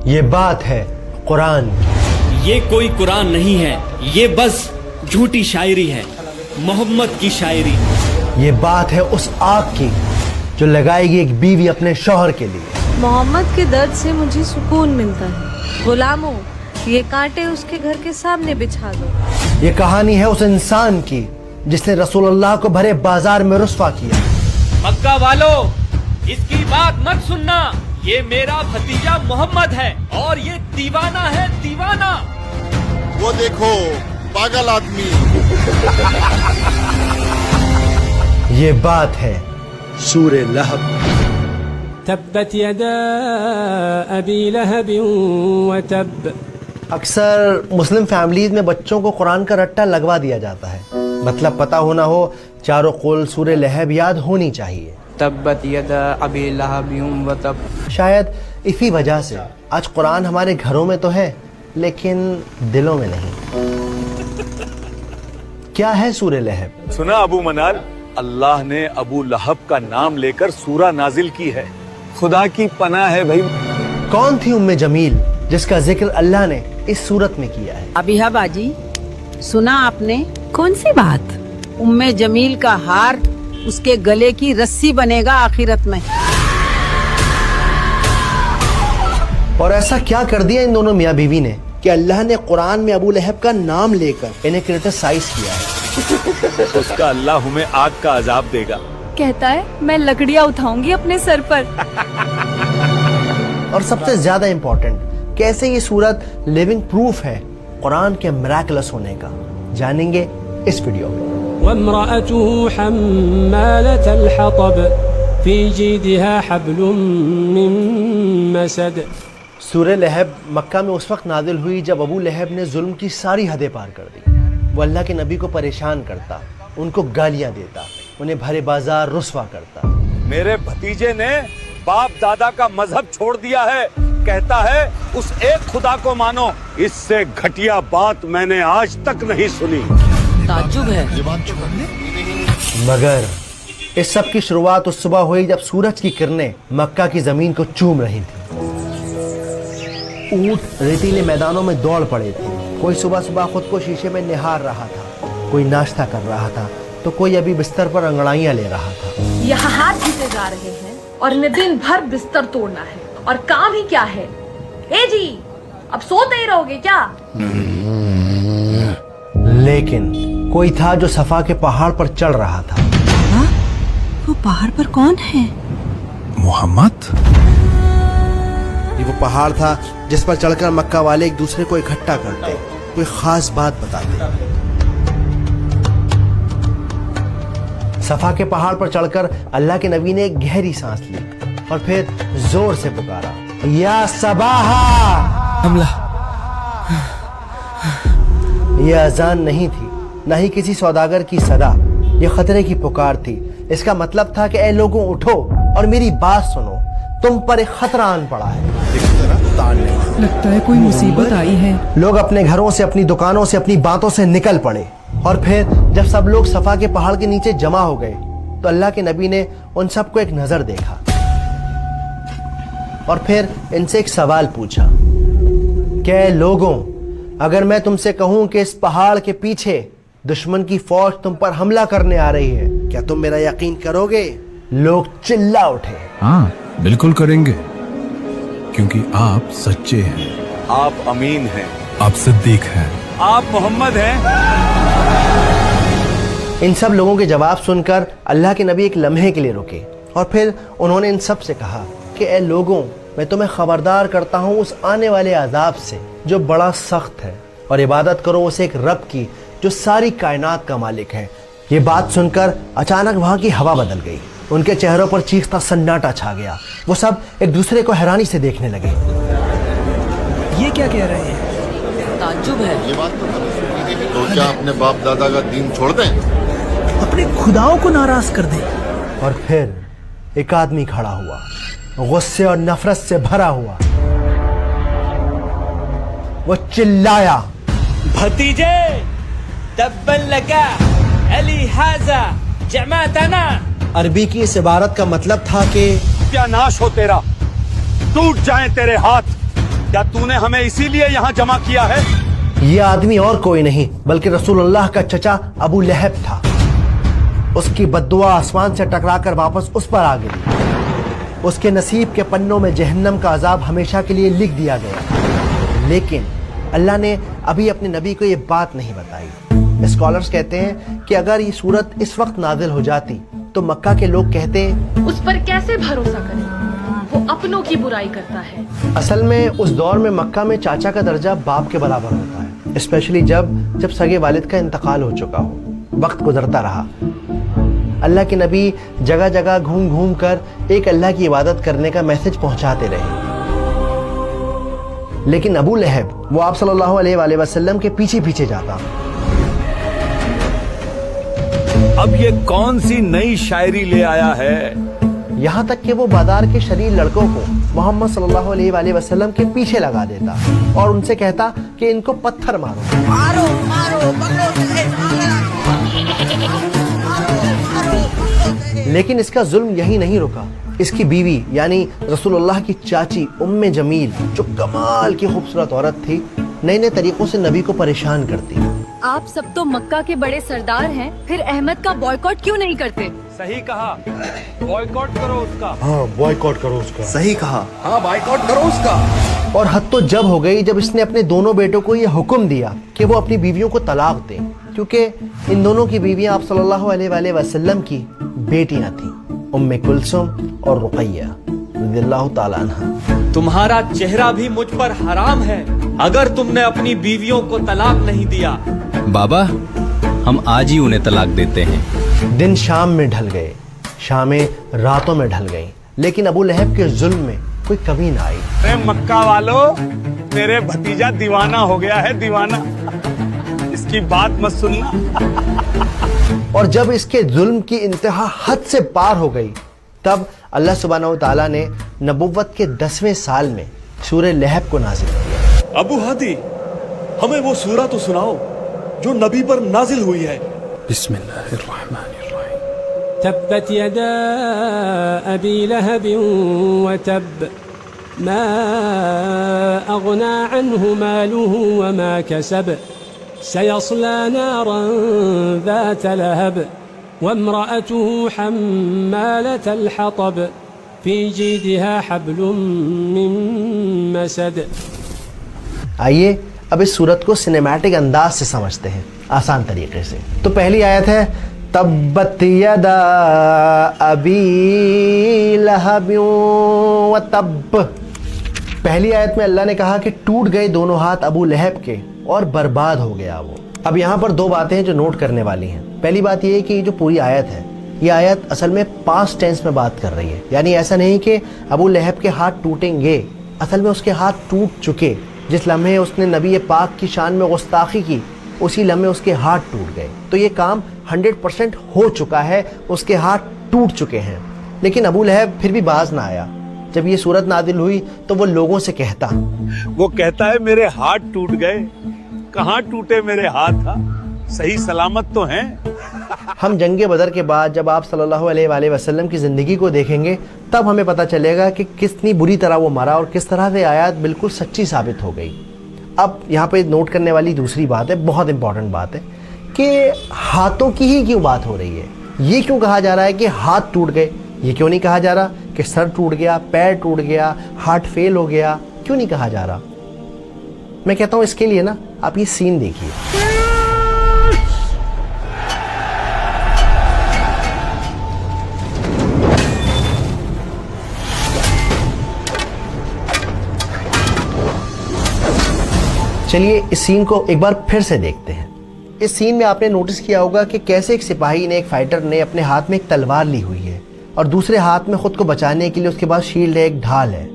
یہ بات ہے قرآن کی۔ یہ کوئی قرآن نہیں ہے، یہ بس جھوٹی شاعری ہے، محمد کی شاعری۔ یہ بات ہے اس آگ کی جو لگائے گی ایک بیوی اپنے شوہر کے لیے۔ محمد کے درد سے مجھے سکون ملتا ہے۔ غلاموں، یہ کانٹے اس کے گھر کے سامنے بچھا دو۔ یہ کہانی ہے اس انسان کی جس نے رسول اللہ کو بھرے بازار میں رسوا کیا۔ مکہ والو، اس کی بات مت سننا، یہ میرا بھتیجا محمد ہے اور یہ دیوانہ ہے، دیوانہ۔ وہ دیکھو پاگل آدمی۔ یہ بات ہے سورہ لہب۔ تبت یدا ابی لہب وتب۔ اکثر مسلم فیملیز میں بچوں کو قرآن کا رٹا لگوا دیا جاتا ہے، مطلب پتہ ہونا ہو، چاروں قول سورہ لہب یاد ہونی چاہیے۔ تبت یدا ابی لہب وتب۔ شاید اسی وجہ سے آج قرآن ہمارے گھروں میں تو ہے لیکن دلوں میں نہیں۔ کیا ہے سورہ لہب؟ سنا ابو منال، اللہ نے ابو لہب کا نام لے کر سورہ نازل کی ہے۔ خدا کی پناہ ہے بھائی۔ کون تھی ام جمیل جس کا ذکر اللہ نے اس صورت میں کیا ہے؟ ابیہ باجی، سنا آپ نے؟ کون سی بات؟ ام جمیل کا ہار اس کے گلے کی رسی بنے گا آخرت میں۔ اور ایسا کیا کر دیا ان دونوں میاں بیوی نے کہ اللہ نے قرآن میں ابو لہب کا نام لے کر انہیں کرٹیسائز کیا ہے؟ اس کا اللہ ہمیں آگ کا عذاب دے گا۔ کہتا ہے میں لکڑیاں اٹھاؤں گی اپنے سر پر۔ اور سب سے زیادہ امپورٹنٹ، کیسے یہ صورت لیونگ پروف ہے قرآن کے میراکلس ہونے کا، جانیں گے اس ویڈیو میں۔ وامرأته حمالة الحطب في جيدها حبل من مسد۔ سورہ لہب مکہ میں اس وقت نازل ہوئی جب ابو لہب نے ظلم کی ساری حدیں پار کر دی۔ وہ اللہ کے نبی کو پریشان کرتا، ان کو گالیاں دیتا، انہیں بھرے بازار رسوا کرتا۔ میرے بھتیجے نے باپ دادا کا مذہب چھوڑ دیا ہے، کہتا ہے اس ایک خدا کو مانو۔ اس سے گھٹیا بات میں نے آج تک نہیں سنی۔ تعجب ہے۔ مگر اس سب کی شروعات اس صبح ہوئی جب سورج کی کرنیں مکہ کی زمین کو چوم رہی تھی۔ اونٹ ریتیلے میدانوں میں دوڑ پڑے تھے، کوئی صبح صبح خود کو شیشے میں نہار رہا تھا، کوئی ناشتہ کر رہا تھا تو کوئی ابھی بستر پر انگڑائیاں لے رہا تھا۔ یہاں ہاتھ جیتے جا رہے ہیں اور انہیں دن بھر بستر توڑنا ہے، اور کام ہی کیا ہے؟ اے جی، اب سوتے ہی رہو گے کیا؟ لیکن کوئی تھا جو صفا کے پہاڑ پر چڑھ رہا تھا۔ وہ پہاڑ پر کون ہے؟ محمد۔ یہ وہ پہاڑ تھا جس پر چڑھ کر مکہ والے ایک دوسرے کو اکٹھا کرتے، کوئی خاص بات بتاتے۔ صفا کے پہاڑ پر چڑھ کر اللہ کے نبی نے ایک گہری سانس لی اور پھر زور سے پکارا، یا صباحا۔ حملہ۔ یہ اذان نہیں تھی، نہ ہی کسی سوداگر کی صدا، یہ خطرے کی پکار تھی۔ اس کا مطلب تھا کہ اے لوگوں اٹھو اور میری بات سنو، تم پر ایک خطرہ آن پڑا ہے۔ لگتا ہے کوئی مصیبت آئی ہے۔ لوگ اپنے گھروں سے، اپنی دکانوں سے، اپنی باتوں سے نکل پڑے، اور پھر جب سب لوگ صفا کے پہاڑ کے نیچے جمع ہو گئے تو اللہ کے نبی نے ان سب کو ایک نظر دیکھا اور پھر ان سے ایک سوال پوچھا کہ اے لوگوں، اگر میں تم سے کہوں کہ اس پہاڑ کے پیچھے دشمن کی فوج تم پر حملہ کرنے آ رہی ہے، کیا تم میرا یقین کرو گے؟ لوگ چلا اٹھے۔ ہاں بالکل کریں گے، کیونکہ آپ سچے ہیں، آپ امین ہیں، آپ صدیق ہیں، آپ محمد ہیں۔ ان سب لوگوں کے جواب سن کر اللہ کے نبی ایک لمحے کے لیے رکے اور پھر انہوں نے ان سب سے کہا کہ اے لوگوں، میں تمہیں خبردار کرتا ہوں اس آنے والے عذاب سے جو بڑا سخت ہے، اور عبادت کرو اسے ایک رب کی جو ساری کائنات کا مالک ہے۔ یہ بات سن کر اچانک وہاں کی ہوا بدل گئی، ان کے چہروں پر چیختا سناٹا چھا گیا، وہ سب ایک دوسرے کو حیرانی سے دیکھنے لگے۔ یہ کیا کہہ رہے ہیں؟ تعجب ہے۔ یہ بات تو کیا اپنے باپ دادا کا دین چھوڑ دیں؟ اپنے خداؤں کو ناراض کر دیں۔ اور پھر ایک آدمی کھڑا ہوا، غصے اور نفرت سے بھرا ہوا، وہ چلایا، بھتیجے، تبن لکا علی ھذا جمعتنا۔ عربی کی اس عبارت کا مطلب تھا کہ کیا ناش ہو تیرا، ٹوٹ جائیں تیرے ہاتھ، क्या तूने हमें इसीलिए यहाँ जमा किया है? ये आदमी और कोई नहीं बल्कि रसूलुल्लाह का चचा अबू लहब था। उसकी बद्दुआ आसमान से टकराकर वापस उस पर आ गिरी। उसके नसीब के पन्नों में जहन्नम का अजाब हमेशा के लिए लिख दिया गया। लेकिन अल्लाह ने अभी अपने नबी को ये बात नहीं बताई। स्कॉलर्स कहते हैं कि अगर ये सूरत इस वक्त नाजिल हो जाती तो मक्का के लोग कहते उस पर कैसे भरोसा करें, वो अपनों की बुराई करता है। असल में उस दौर में मक्का में चाचा का दर्जा बाप के बराबर होता है, स्पेशली जब सगे वालिद का इंतकाल हो चुका हो, वक्त गुजरता रहा। अल्लाह के नबी जगह जगह घूम घूम कर एक अल्लाह की इबादत करने का मैसेज पहुंचाते रहे। लेकिन अबू लहब वो आप सल्लल्लाहु अलैहि वसल्लम के पीछे पीछे जाता। अब ये कौन सी नई शायरी ले आया है? यहाँ तक कि वो बाजार के शरीर लड़कों को मोहम्मद सल्लल्लाहु अलैहि वसल्लम के पीछे लगा देता और उनसे कहता कि इनको पत्थर मारो मारो मारो, लेकिन इसका जुल्म यही नहीं रुका। इसकी बीवी यानी रसूलुल्लाह की चाची उम्मे जमील, जो कमाल की खूबसूरत औरत थी, नए नए तरीकों से नबी को परेशान करती। आप सब तो मक्का के बड़े सरदार हैं, फिर अहमद का बॉयकॉट क्यों नहीं करते? सही कहा, बॉयकॉट करो उसका। हाँ बॉयकॉट करो उसका। सही कहा, हाँ बॉयकॉट करो उसका। और हद तो जब हो गई जब इसने अपने दोनों बेटों को यह हुक्म दिया कि वो अपनी बीवियों को तलाक दें, क्योंकि इन दोनों की बीवियां आप सल्लल्लाहु अलैहि वसल्लम की बेटियां थीं, उम्मे कुलसुम और रुकैया रज़ियल्लाहु ताला अन्हा। तुम्हारा चेहरा भी मुझ पर हराम है अगर तुमने अपनी बीवियों को तलाक नहीं दिया। बाबा, हम आज ही उन्हें तलाक देते हैं। दिन शाम में ढल गए, शामें रातों में ढल गईं, लेकिन अबू लहब के जुल्म में कोई कमी ना आई। अरे मक्का वालों, मेरे भतीजा दीवाना हो गया है, दीवाना। इसकी बात मत सुनना। और जब इसके जुल्म की इंतहा हद से पार हो गई, तब अल्लाह सुब्हानहू ताला ने नबुव्वत के 10वें साल में सूरह लहब को नाजिल किया। अबू हादी, हमें वो सूरा तो सुनाओ जो नबी पर नाजिल हुई है। बिस्मिल्लाहिर्रहमानिर्रहीम। تبت يدا أبي لهب وتب ما أغنى عنه ماله وما كسب سيصلى نارا ذات لهب وامرأته حمالة الحطب في جيدها حبل من مسد. आइए अब इस सूरत को सिनेमैटिक अंदाज से समझते हैं आसान तरीके से। तो पहली आयत है तब्बत यदा अबी लहब व तब। पहली आयत में अल्लाह ने कहा कि टूट गए दोनों हाथ अबू लहब के और बर्बाद हो गया वो। अब यहाँ पर दो बातें हैं जो नोट करने वाली हैं। पहली बात ये है कि जो पूरी आयत है, ये आयत असल में पास्ट टेंस में बात कर रही है, यानी ऐसा नहीं कि अबू लहब के हाथ टूटेंगे, असल में उसके हाथ टूट चुके। जिस लम्हे उसने नबी पाक की शान में गुस्ताखी की, उसी लम्हे उसके हाथ टूट गए। तो ये काम 100% हो चुका है, उसके हाथ टूट चुके हैं। लेकिन अबू लहब फिर भी बाज ना आया। जब ये सूरत नादिल हुई तो वो लोगों से कहता, वो कहता है मेरे हाथ टूट गए। कहाँ टूटे मेरे हाथ? सही सलामत तो हैं। हम जंगे बदर के बाद जब आप सल्लल्लाहु अलैहि वसल्लम की ज़िंदगी को देखेंगे, तब हमें पता चलेगा कि कितनी बुरी तरह वो मरा और किस तरह से आयत बिल्कुल सच्ची साबित हो गई। अब यहाँ पे नोट करने वाली दूसरी बात है, बहुत इंपॉर्टेंट बात है, कि हाथों की ही क्यों बात हो रही है। ये क्यों कहा जा रहा है कि हाथ टूट गए? ये क्यों नहीं कहा जा रहा कि सर टूट गया, पैर टूट गया, हार्ट फेल हो गया? क्यों नहीं कहा जा रहा? मैं कहता हूँ इसके लिए ना आप ये सीन देखिए। चलिए इस सीन को एक बार फिर से देखते हैं। इस सीन में आपने नोटिस किया होगा कि कैसे एक सिपाही ने, एक फाइटर ने अपने हाथ में एक तलवार ली हुई है और दूसरे हाथ में खुद को बचाने के लिए उसके पास शील्ड है, एक ढाल है।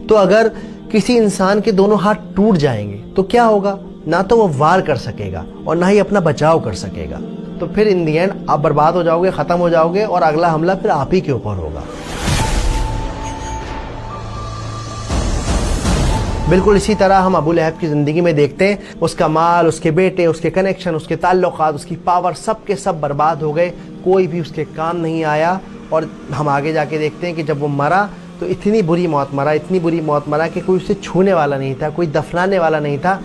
तो अगर किसी इंसान के दोनों हाथ टूट जाएंगे तो क्या होगा? ना तो वो वार कर सकेगा और ना ही अपना बचाव कर सकेगा। तो फिर इन दी एंड आप बर्बाद हो जाओगे, खत्म हो जाओगे और अगला हमला फिर आप ही के ऊपर होगा। बिल्कुल इसी तरह हम अबू लहब की ज़िंदगी में देखते हैं, उसका माल, उसके बेटे, उसके कनेक्शन, उसके ताल्लुकात, उसकी पावर, सब के सब बर्बाद हो गए। कोई भी उसके काम नहीं आया। और हम आगे जाके देखते हैं कि जब वो मरा तो इतनी बुरी मौत मरा कि कोई उसे छूने वाला नहीं था, कोई दफनाने वाला नहीं था।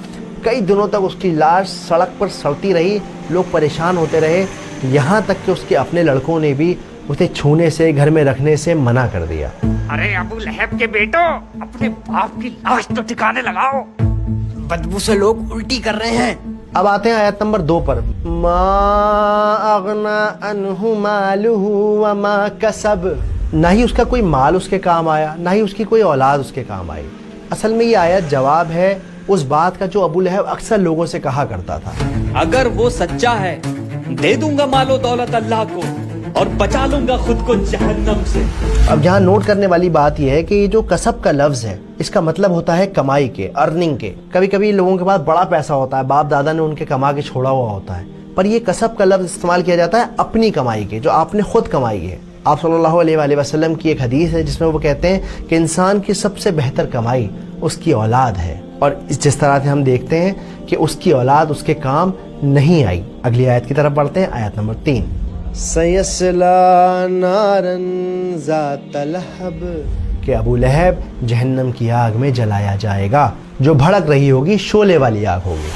कई दिनों तक उसकी लाश सड़क पर सड़ती रही, लोग परेशान होते रहे, यहाँ तक कि उसके अपने लड़कों ने भी उसे छूने से, घर में रखने से मना कर दिया। अरे अबू लहब के बेटो, अपने बाप की लाश तो ठिकाने लगाओ, बदबू से लोग उल्टी कर रहे हैं। अब आते हैं आयत नंबर 2 पर। मा अगना अन्हु मालुहु व मा कसब, ना ही उसका कोई माल उसके काम आया, ना ही उसकी कोई औलाद उसके काम आई। असल में ये आयत जवाब है उस बात का जो अबू लहब अक्सर लोगों से कहा करता था, अगर वो सच्चा है दे दूंगा मालो दौलत अल्लाह को और बचा लूंगा खुद को जहन्नम से। अब यहाँ नोट करने वाली बात यह है कि ये जो कसब का लफ्ज है, इसका मतलब होता है कमाई के, अर्निंग के। कभी कभी लोगों के पास बड़ा पैसा होता है, बाप दादा ने उनके कमा के छोड़ा हुआ होता है, पर ये कसब का लफ्ज इस्तेमाल किया जाता है अपनी कमाई के, जो आपने खुद कमाई है। आप सल्लल्लाहु अलैहि वसल्लम की एक हदीस है जिसमें वो कहते हैं कि इंसान की सबसे बेहतर कमाई उसकी औलाद है, और जिस तरह से हम देखते हैं कि उसकी औलाद उसके काम नहीं आई। अगली आयत की तरफ बढ़ते हैं, आयत नंबर 3। सयस्ला नारन ज़ात लहब, कि अबू लहब जहन्नम की आग में जलाया जाएगा, जो भड़क रही होगी, शोले वाली आग होगी।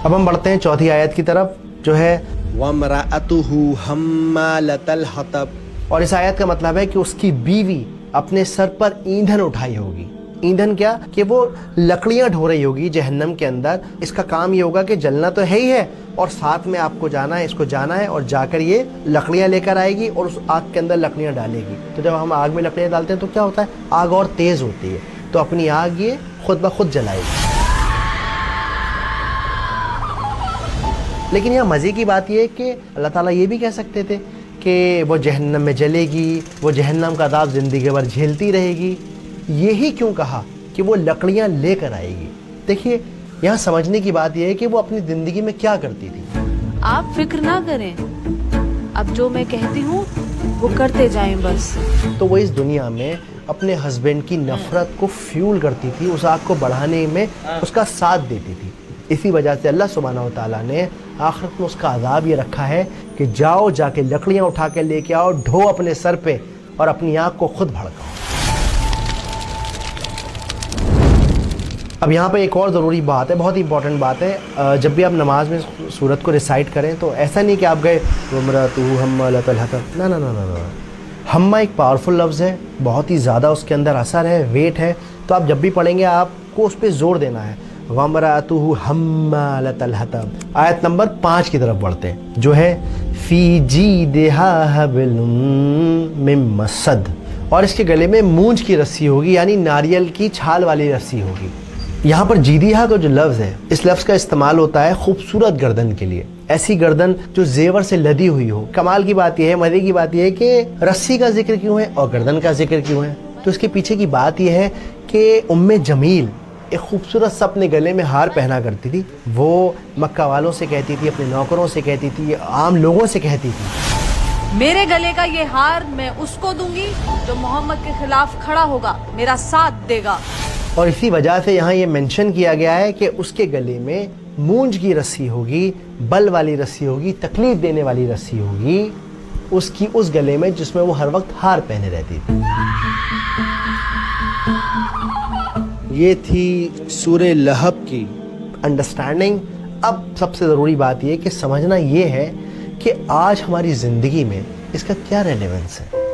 अब हम बढ़ते हैं चौथी आयत की तरफ, जो है वमराअतुहु हम्मालतल हतब, और इस आयत का मतलब है कि उसकी बीवी अपने सर पर ईंधन उठाई होगी। ईंधन क्या, कि वो लकड़ियां ढो रही होगी जहन्नम के अंदर। इसका काम ये होगा कि जलना तो है ही है, और साथ में आपको जाना है, इसको जाना है और जाकर ये लकड़ियां लेकर आएगी और उस आग के अंदर लकड़ियां डालेगी। तो जब हम आग में लकड़ियां डालते हैं तो क्या होता है, आग और तेज होती है, तो अपनी आग ये खुद ब खुद जलाएगी। लेकिन यहाँ मज़े की बात यह है कि अल्लाह ताला ये भी कह सकते थे कि वो जहन्नम में जलेगी, वो जहन्नम का अज़ाब ज़िंदगी भर झेलती रहेगी। यही क्यों कहा कि वो लकड़ियाँ लेकर आएगी? देखिए, यहाँ समझने की बात यह है कि वो अपनी ज़िंदगी में क्या करती थी। आप फिक्र ना करें, अब जो मैं कहती हूँ वो करते जाएं बस। तो वो इस दुनिया में अपने हस्बैंड की नफ़रत को फ्यूल करती थी, उस आग को बढ़ाने में उसका साथ देती थी। इसी वजह से अल्लाह सुब्हानहू व तआला ने आखिरत में उसका अज़ाब ये रखा है कि जाओ, जाके लकड़ियाँ उठा के लेके आओ, ढो अपने सर पे और अपनी आग को खुद भड़काओ। अब यहाँ पे एक और ज़रूरी बात है, बहुत ही इंपॉर्टेंट बात है। जब भी आप नमाज में सूरत को रिसाइट करें तो ऐसा नहीं कि आप गए वमराअतुहु हम्मालतल हतब, ना ना ना ना ना। हम्मा एक पावरफुल लफ्ज़ है, बहुत ही ज़्यादा उसके अंदर असर है, वेट है, तो आप जब भी पढ़ेंगे आपको उस पर ज़ोर देना है। वमराअतुहु हम्मालतल हतब। आयत नंबर 5 की तरफ बढ़ते हैं, जो है फ़ी जीदिहा हब्लुम मिन मसद, और इसके गले में मूंज की रस्सी होगी, यानी नारियल की छाल वाली रस्सी होगी। यहाँ पर जीदिहा का जो लफ्ज़ है, इस लफ्ज़ का इस्तेमाल होता है खूबसूरत गर्दन के लिए, ऐसी गर्दन जो जेवर से लदी हुई हो। कमाल की बात यह है, मज़े की बात यह है कि रस्सी का जिक्र क्यों है और गर्दन का जिक्र क्यों है? तो इसके पीछे की बात यह है कि उम्मे जमील एक खूबसूरत सा अपने गले में हार पहना करती थी। वो मक्का वालों से कहती थी, अपने नौकरों से कहती थी, आम लोगों से कहती थी, मेरे गले का ये हार मैं उसको दूंगी जो मोहम्मद के खिलाफ खड़ा होगा, मेरा साथ देगा। और इसी वजह से यहाँ ये मेंशन किया गया है कि उसके गले में मूंज की रस्सी होगी, बल वाली रस्सी होगी, तकलीफ देने वाली रस्सी होगी उसकी उस गले में जिसमें वो हर वक्त हार पहने रहती थी। ये थी सूरे लहब की अंडरस्टैंडिंग। अब सबसे ज़रूरी बात ये कि समझना ये है कि आज हमारी ज़िंदगी में इसका क्या रेलेवेंस है।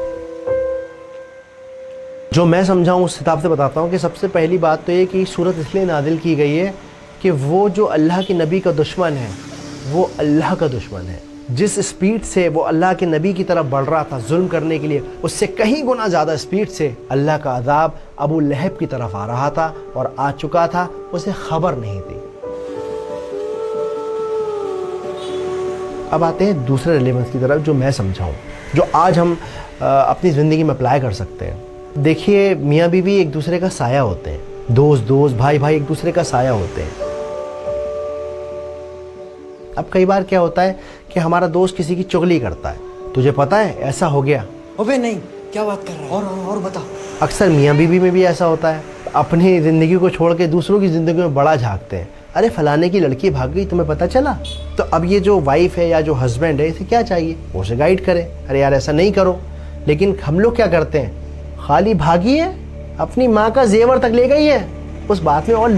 जो मैं समझाऊँ उस हिसाब से बताता हूँ कि सबसे पहली बात तो ये कि सूरत इसलिए नाजिल की गई है कि वो जो अल्लाह के नबी का दुश्मन है वो अल्लाह का दुश्मन है। जिस स्पीड से वो अल्लाह के नबी की तरफ बढ़ रहा था जुल्म करने के लिए, उससे कहीं गुना ज़्यादा स्पीड से अल्लाह का अज़ाब अबू लहब की तरफ आ रहा था और आ चुका था, उसे खबर नहीं थी। अब आते हैं दूसरे रेलेवेंस की तरफ, जो मैं समझाऊँ, जो आज हम अपनी ज़िंदगी में अप्लाई कर सकते हैं। देखिए, मियाँ बीवी एक दूसरे का साया होते हैं, दोस्त भाई एक दूसरे का साया होते हैं। अब कई बार क्या होता है कि हमारा दोस्त किसी की चुगली करता है, तुझे पता है ऐसा हो गया, अबे नहीं, क्या बात कर रहा है, और बता। अक्सर मियाँ बीवी में भी ऐसा होता है, अपनी ज़िंदगी को छोड़ के दूसरों की ज़िंदगी में बड़ा झांकते हैं। ارے فلانے کی لڑکی بھاگ گئی تمہیں پتہ چلا؟ تو اب یہ جو وائف ہے یا جو ہسبینڈ ہے اسے کیا چاہیے؟ وہ اسے گائیڈ کرے، ارے یار ایسا نہیں کرو. لیکن ہم لوگ کیا کرتے ہیں؟ خالی بھاگی ہے، اپنی ماں کا زیور تک لے گئی ہے، اس بات میں اور